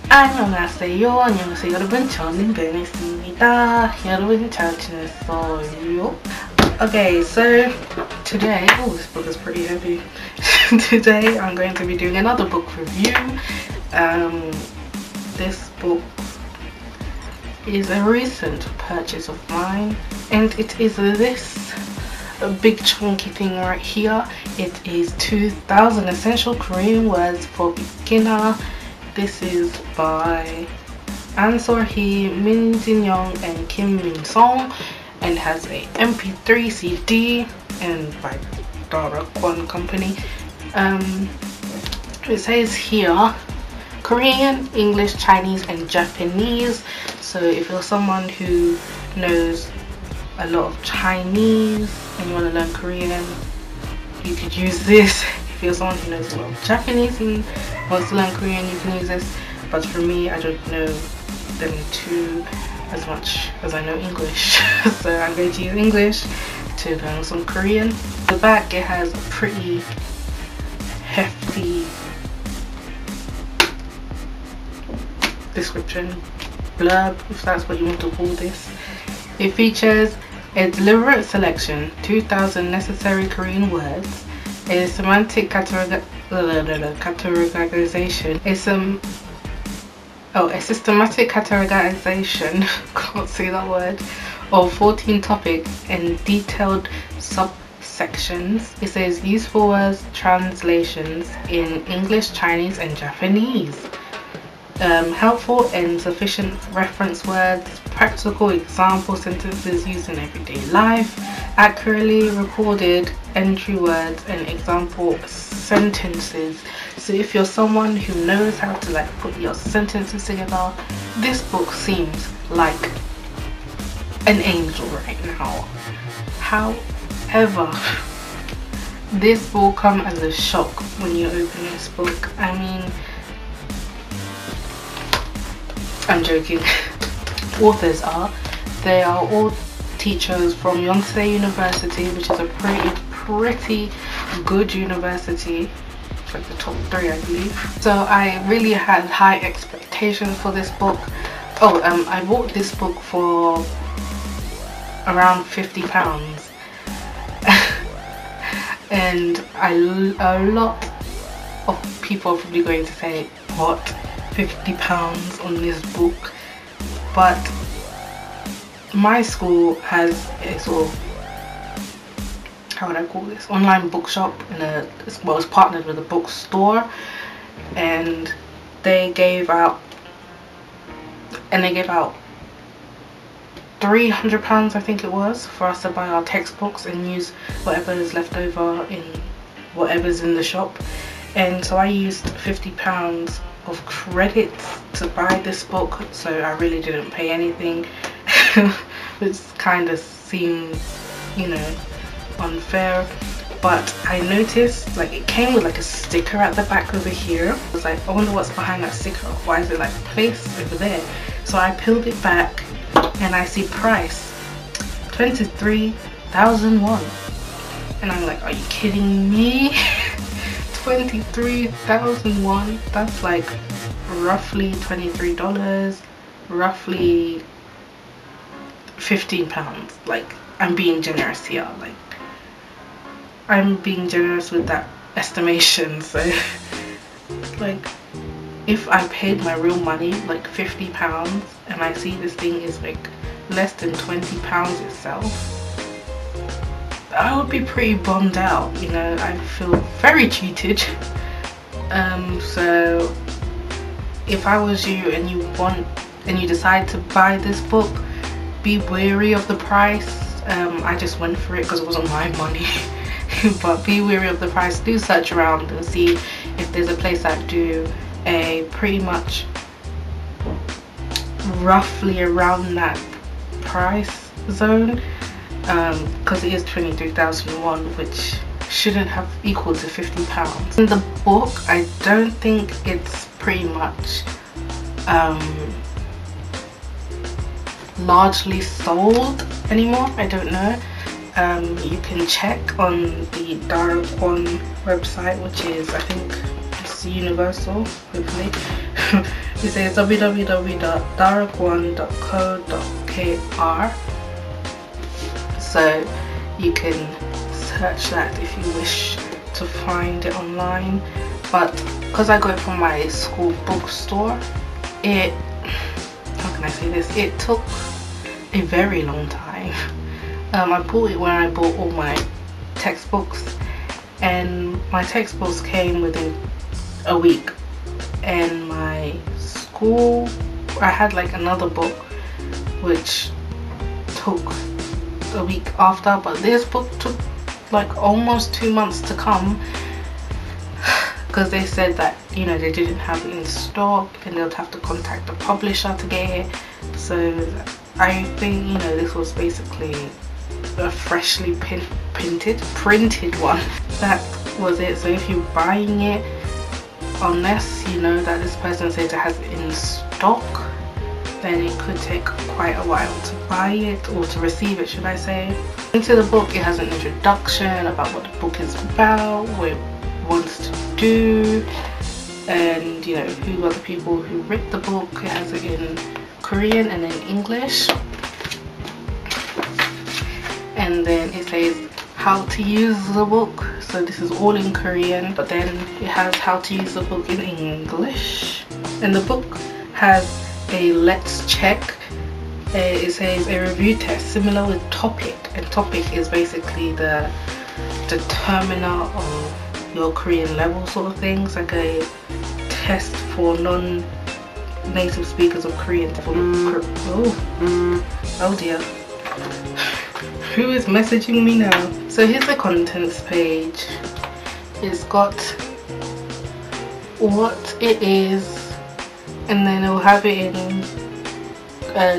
안녕하세요. 안녕하세요. 여러분, 저는 베니스입니다. 여러분 잘 지냈어요? Okay, so today, oh, this book is pretty heavy. Today I'm going to be doing another book review. This book is a recent purchase of mine, and it is this big chunky thing right here. It is 2000 Essential Korean Words for Beginner. This is by An-Seo-hee, Min Jin-young and Kim Min-song, and has a MP3 CD and by Dara Kwon company. It says here Korean, English, Chinese and Japanese. So if you're someone who knows a lot of Chinese and you want to learn Korean, you could use this. If you're someone who knows a lot of Japanese and wants to learn Korean, you can use this. But for me, I don't know them two as much as I know English. So I'm going to use English to learn some Korean. The back, it has a pretty hefty description, blurb, if that's what you want to call this. It features a deliberate selection, 2000 necessary Korean words, a semantic categorization, a systematic categorization, can't say that word, of 14 topics and detailed subsections. It says useful words translations in English, Chinese and Japanese. Helpful and sufficient reference words, practical example sentences used in everyday life, accurately recorded entry words and example sentences. So if you're someone who knows how to like put your sentences together, this book seems like an angel right now. However, this will come as a shock when you open this book. I mean, I'm joking. Authors they are all teachers from Yonsei University, which is a pretty good university. It's like the top 3, I believe. So I really had high expectations for this book. Oh, I bought this book for around £50. And a lot of people are probably going to say, what? £50 on this book? But my school has a sort of, how would I call this, online bookshop, it's partnered with a bookstore, and they gave out £300, I think it was, for us to buy our textbooks and use whatever is left over in whatever's in the shop. And so I used £50 of credits to buy this book, so I really didn't pay anything, which kind of seems, you know, unfair. But I noticed like it came with like a sticker at the back over here. I was like, I wonder what's behind that sticker, why is it like placed over there? So I peeled it back and I see price 23,000 won, and I'm like, are you kidding me? 23,000 won, that's like roughly $23, roughly £15. Like, I'm being generous here, like I'm being generous with that estimation. So like, if I paid my real money like £50 and I see this thing is like less than £20 itself, I would be pretty bummed out, you know. I feel very cheated. So if I was you and you decide to buy this book, be wary of the price. I just went for it because it wasn't my money. But be wary of the price. Do search around and see if there's a place that do a pretty much roughly around that price zone, because it is 23,001, which shouldn't have equaled to £50. In the book, I don't think it's pretty much largely sold anymore. I don't know. You can check on the Dara Kwon website, which is, I think it's universal, hopefully. It says www.darakwon.co.kr, so you can search that if you wish to find it online. But because I got it from my school bookstore, how can I say this, it took a very long time. I bought it when I bought all my textbooks, and my textbooks came within a week, and my school, I had like another book which took a week after, but this book took like almost 2 months to come, because they said that, you know, they didn't have it in stock and they'd have to contact the publisher to get it. So I think, you know, this was basically a freshly printed one. That was it. So if you're buying it, unless you know that this person said it has it in stock, then it could take quite a while to buy it, or to receive it, should I say. Into the book, it has an introduction about what the book is about, what it wants to do, and you know, who are the people who wrote the book. It has it in Korean and in English, and then it says how to use the book. So this is all in Korean, but then it has how to use the book in English. And the book has a let's check. It says a review test similar with topic, and topic is basically the determiner of your Korean level sort of things, like a test for non-native speakers of Korean. Oh dear. Who is messaging me now? So here's the contents page. It's got what it is, and then it'll have it in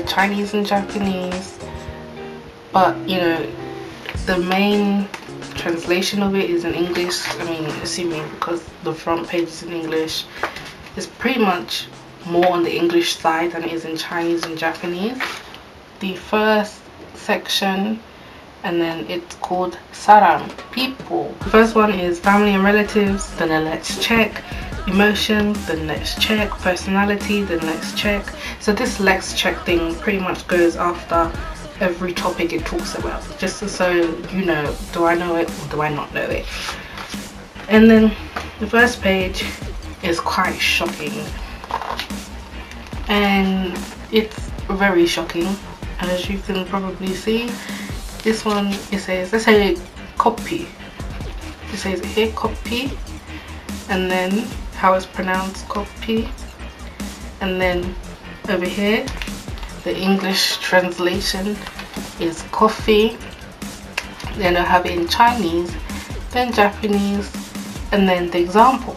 Chinese and Japanese, but you know, the main translation of it is in English. I mean, assuming because the front page is in English, it's pretty much more on the English side than it is in Chinese and Japanese. The first section, and then it's called Saram, people. The first one is family and relatives, then a let's check, emotions, then let's check, personality, then let's check. So this let's check thing pretty much goes after every topic it talks about, just so you know, do I know it or do I not know it. And then the first page is quite shocking, and it's very shocking, as you can probably see. This one, it says, let's say copy. It says here copy, and then how it's pronounced copy, and then over here the English translation is coffee. Then I have it in Chinese, then Japanese, and then the example,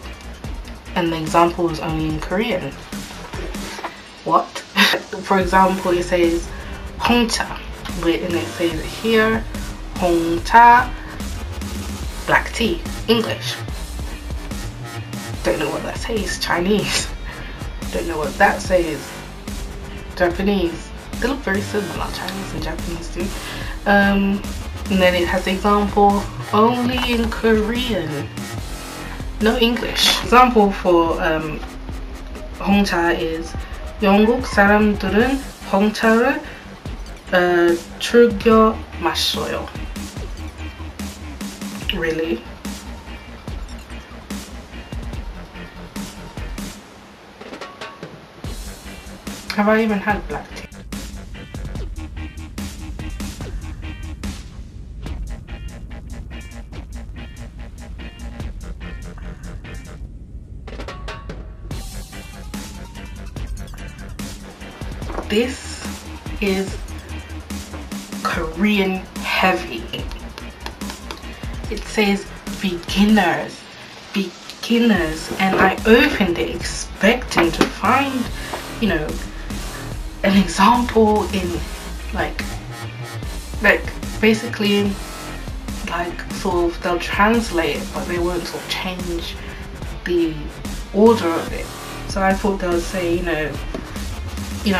and the example is only in Korean. What? For example, it says Hongcha, and it says here Hongcha black tea, English. Don't know what that says, Chinese. Don't know what that says, Japanese. They look very similar, Chinese and Japanese too. And then it has the example only in Korean, no English. Example for 홍차 is 영국 사람들은 홍차를 즐겨 마셔요. Really? Have I even had black tea? This is Korean heavy. It says beginners, and I opened it expecting to find, you know, an example in like basically like sort of they'll translate it, but they won't sort of change the order of it. So I thought they would say, you know,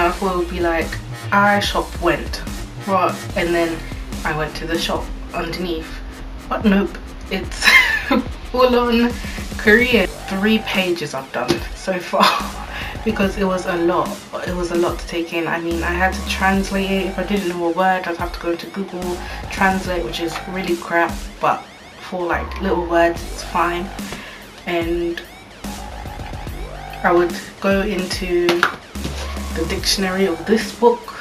I thought it would be like I shop went, right, and then I went to the shop, underneath, but nope, it's full on Korean. 3 pages I've done so far because it was a lot to take in. I mean, I had to translate it. If I didn't know a word, I'd have to go into Google Translate, which is really crap, but for like little words it's fine. And I would go into the dictionary of this book.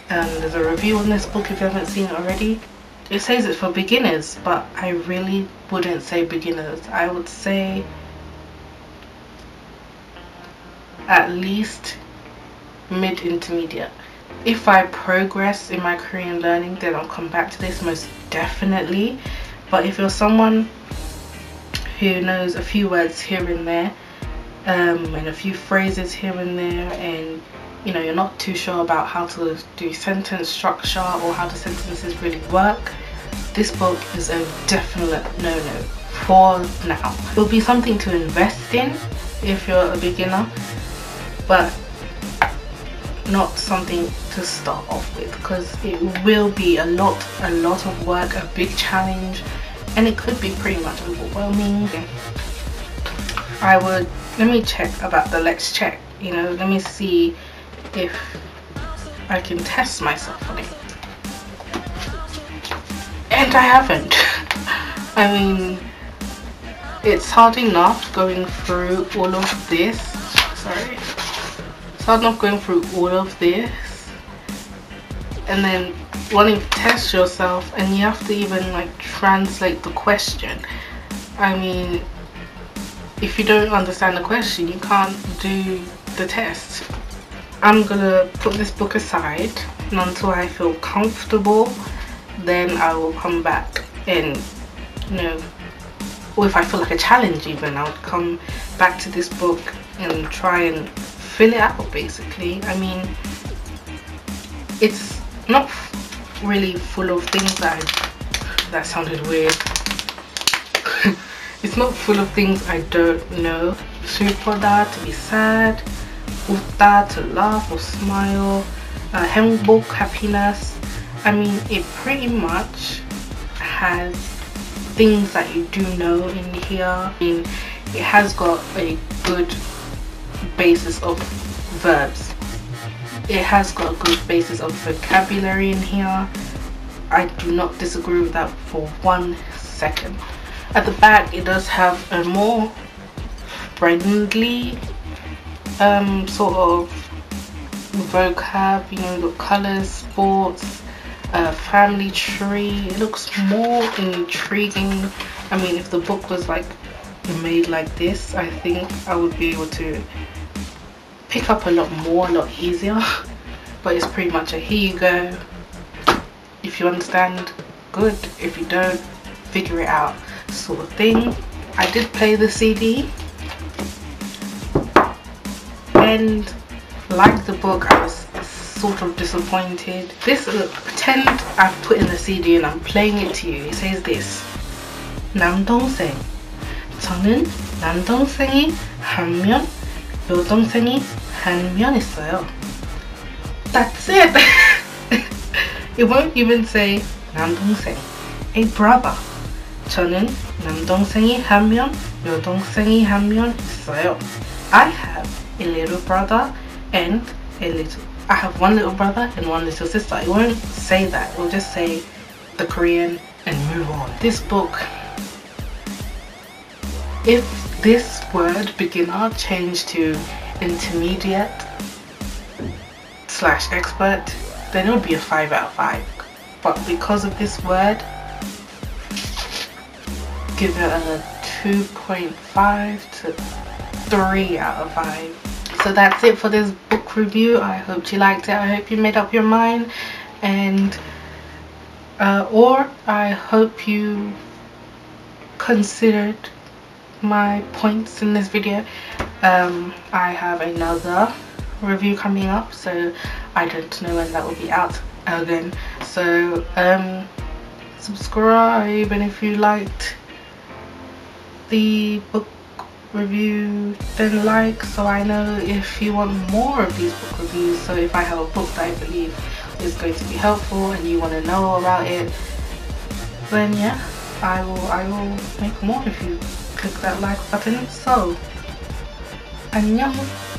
There's a review on this book if you haven't seen it already. It says it's for beginners, but I really wouldn't say beginners. I would say at least mid-intermediate. If I progress in my Korean learning, then I'll come back to this most definitely. But if you're someone who knows a few words here and there, and a few phrases here and there, and you know, you're not too sure about how to do sentence structure or how the sentences really work, this book is a definite no-no for now. It'll be something to invest in if you're a beginner, but not something to start off with, because it will be a lot of work, a big challenge, and it could be pretty much overwhelming. Let me check about the let's check, you know, let me see if I can test myself on it. And I haven't. I mean, it's hard enough going through all of this. Sorry. It's hard enough going through all of this and then wanting to test yourself, and you have to even like translate the question. I mean, if you don't understand the question, you can't do the test. I'm gonna put this book aside, and until I feel comfortable, then I will come back and, you know, or if I feel like a challenge even, I would come back to this book and try and fill it out basically. I mean, it's not really full of things that sounded weird. It's not full of things I don't know. 슬프다, to be sad. 웃다, to laugh or smile. 행복, happiness. I mean, it pretty much has things that you do know in here. I mean, it has got a good basis of verbs. It has got a good basis of vocabulary in here. I do not disagree with that for 1 second. At the back, it does have a more friendly sort of vocab, you know, the colors, sports, family tree. It looks more intriguing. I mean, if the book was like made like this, I think I would be able to pick up a lot more, a lot easier. But it's pretty much a here you go. If you understand, good. If you don't, figure it out sort of thing. I did play the CD, and like the book, I was sort of disappointed. This, pretend I've put in the CD and I'm playing it to you. It says this: 남동생, 저는 남동생이 한 명, 여동생이 한 명 있어요. That's it. It won't even say 남동생, a brother. 저는 남동생이 한 명, 여동생이 한 명 있어요. I have a little brother and I have one little brother and one little sister. It won't say that. It will just say the Korean and move on. This book, if this word beginner changed to intermediate / expert, then it would be a 5 out of 5. But because of this word, give it a 2.5 to 3 out of 5. So that's it for this book review. I hope you liked it. I hope you made up your mind, and or I hope you considered my points in this video. I have another review coming up, so I don't know when that will be out again. So subscribe, and if you liked the book review, then like, so I know if you want more of these book reviews. So if I have a book that I believe is going to be helpful and you want to know about it, then yeah, I will make more if you click that like button. So, annyeong.